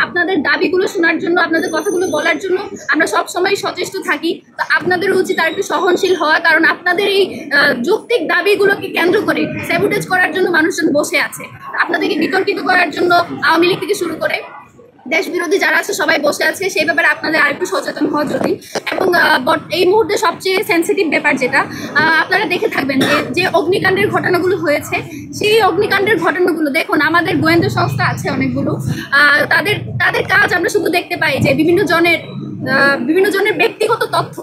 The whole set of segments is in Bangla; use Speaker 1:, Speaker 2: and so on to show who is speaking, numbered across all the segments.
Speaker 1: আপনাদের দাবিগুলো শোনার জন্য, আপনাদের কথাগুলো বলার জন্য আমরা সব সময় সচেষ্ট থাকি। তো আপনাদের উচিত আর একটু সহনশীল হওয়া, কারণ আপনাদের এই যৌক্তিক দাবিগুলোকে কেন্দ্র করে স্যাবোটেজ করার জন্য মানুষজন বসে আছে। আপনাদেরকে বিতর্কিত করার জন্য আওয়ামী লীগ থেকে শুরু করে দেশ বিরোধী যারা আছে সবাই বসে আছে। সেই ব্যাপারে আপনাদের আরেকটু সচেতন হওয়া জরুরি। এবং এই মুহূর্তে সবচেয়ে সেন্সিটিভ ব্যাপার যেটা আপনারা দেখে থাকবেন, যে অগ্নিকাণ্ডের ঘটনাগুলো হয়েছে, সেই অগ্নিকাণ্ডের ঘটনাগুলো দেখুন, আমাদের গোয়েন্দা সংস্থা আছে অনেকগুলো, তাদের কাজ আমরা শুধু দেখতে পাই যে বিভিন্ন জনের ব্যক্তিগত তথ্য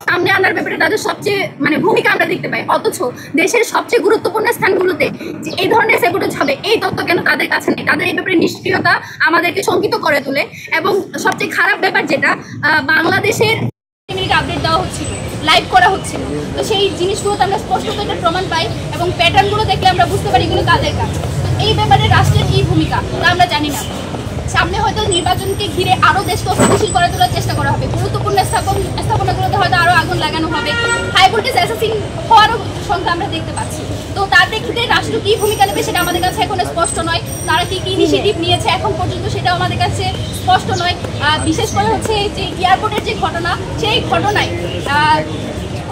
Speaker 1: সামনে আনার ব্যাপারে তাদের সবচেয়ে ভূমিকা আমরা দেখতে পাই। অথচ দেশের সবচেয়ে গুরুত্বপূর্ণ স্থানগুলোতে যে এই ধরনের স্যাবোটেজ হবে, এই তথ্য কেন তাদের কাছে নেই? তাদের এই ব্যাপারে নিষ্ক্রিয়তা আমাদেরকে শঙ্কিত করে তোলে। এবং সবচেয়ে খারাপ ব্যাপার যেটা, বাংলাদেশের আপডেট দেওয়া হচ্ছিল, লাইভ করা হচ্ছিল, তো সেই জিনিসগুলোতে আমরা স্পষ্টত এটা প্রমাণ পাই এবং প্যাটার্নগুলো দেখলে আমরা বুঝতে পারি এগুলো কাদের কাজ। এই ব্যাপারে রাষ্ট্রের কি ভূমিকা তা আমরা জানি না। সামনে হয়তো নির্বাচনকে ঘিরে আরও দেশকে অস্থিতিশীল করে তোলার চেষ্টা করা হবে, গুরুত্বপূর্ণ স্থাপনাগুলোতে হয়তো আরও আগুন লাগানো হবে, হাই ভোল্টেজ অ্যাসাসিন হওয়ারও সংখ্যা আমরা দেখতে পাচ্ছি। তো তার প্রেক্ষিতে রাষ্ট্র কী ভূমিকা নেবে সেটা আমাদের কাছে এখন স্পষ্ট নয়। তারা কি ইনিশিয়েটিভ নিয়েছে এখন পর্যন্ত সেটাও আমাদের কাছে স্পষ্ট নয়। বিশেষ করে হচ্ছে যে এয়ারপোর্টের যে ঘটনা, সেই ঘটনায়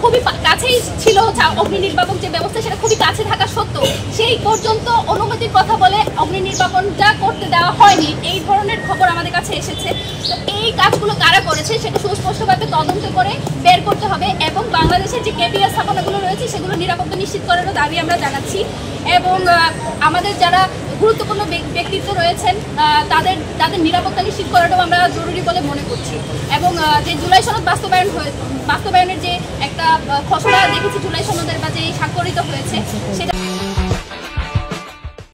Speaker 1: খুবই কাছেই ছিল অগ্নি নির্বাপক যে ব্যবস্থা, সেটা খুবই কাছে থাকা সত্ত্বেও সেই পর্যন্ত অনুমতির কথা বলে অগ্নি নির্বাপনটা করতে দেওয়া হয়নি, এই ধরনের খবর আমাদের কাছে এসেছে। তো এই কাজগুলো কারা করেছে সেটা সুস্পষ্টভাবে তদন্ত করে বের করতে হবে এবং বাংলাদেশের যে কেপিআর স্থাপনাগুলো রয়েছে সেগুলো নিরাপত্তা নিশ্চিত করারও দাবি আমরা জানাচ্ছি। এবং আমাদের যারা গুরুত্বপূর্ণ ব্যক্তিত্ব রয়েছেন তাদের নিরাপত্তা নিশ্চিত করাটাও আমরা জরুরি বলে মনে করছি। এবং যে জুলাই সনদ বাস্তবায়নের যে একটা খসড়া দেখেছি জুলাই সনদের বা যে স্বাক্ষরিত হয়েছে সেটা